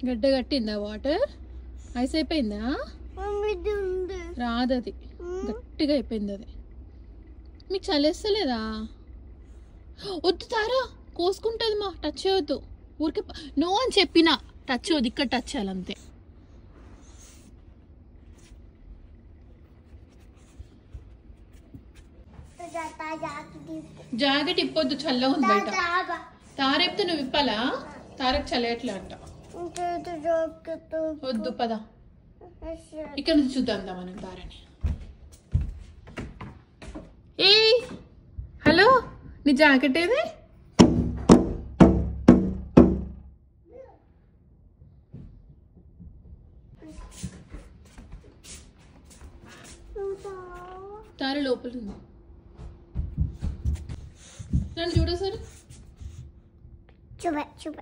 గడ్డ కట్టిందా water? Ice అయిపోయిందా? రాదది, గట్టిగా అయిపోయింది అది. మీకు చలేస్తలేదా? వద్దు తారా, కోసుకుంటుంది మా. టచ్ చేయవద్దు, ఊరికే నో అని చెప్పినా టచ్ చేయవద్దు, ఇక్కడ టచ్ చేయాలంతే. జాకెట్ ఇప్పొద్దు, చల్లగా ఉంది బయట. తారేపితే నువ్వు ఇప్పాలా? తారకు చల్లట్లే అంట. వద్దు పద, ఇక్కడ నుంచి చూద్దాం మనం తారని. ఏ హలో, నీ జాకెట్ ఏది? తార లోపల ఉంది, నన్ను చూడ సార్. చూప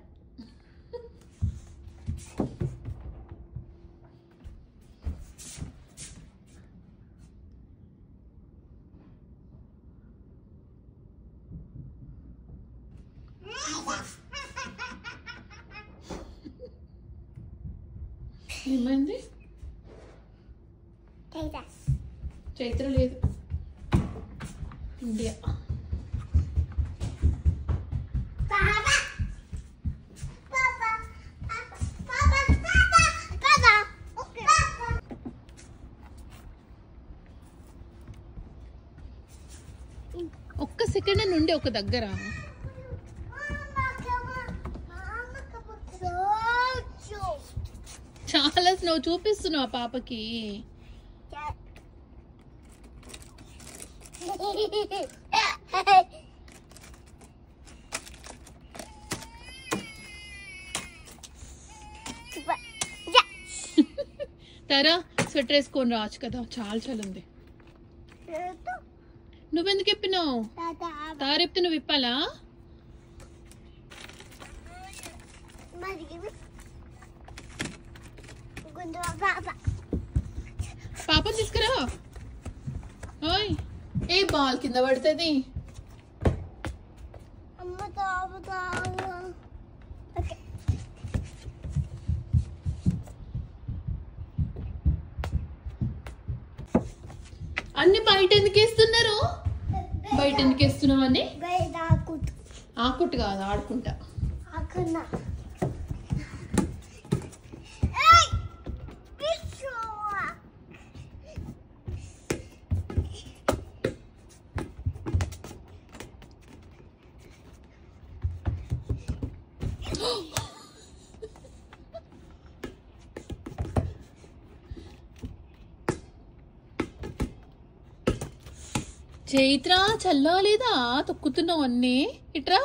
ఏమైంది? చైత్ర లేదు, ఇండియా. ఒక్క సెకండ్ నుండి ఒక దగ్గర. చాలా నువ్వు చూపిస్తున్నావు పాపకి. తారా స్వెటర్ వేసుకొని రావచ్చు కదా, చాలా చలుంది. నువ్వెందుకు ఇప్పినావు? తారెప్తే నువ్వు ఇప్పాలా? పాపని తీసుకురా. ఓయ్, ఏ బాల్ కింద పడుతుంది. అన్ని బయట ఎందుకు వేస్తున్నారు? బయట ఎందుకు వేస్తున్నావు? అని ఆకుట్టు కాదు, ఆడుకుంటా. చైత్ర చల్లాలేదా? తొక్కుతున్నావు అన్నీ. ఇట్రా,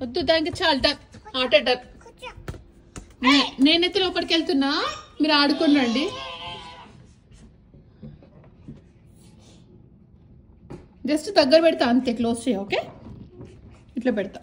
వద్దు దానికి చాలా ఆట. నేనైతే లోపలికి వెళ్తున్నా, మీరు ఆడుకుని రండి. జస్ట్ దగ్గర పెడతా అంతే, క్లోజ్ చేయ. ఓకే, ఇట్లా పెడతా.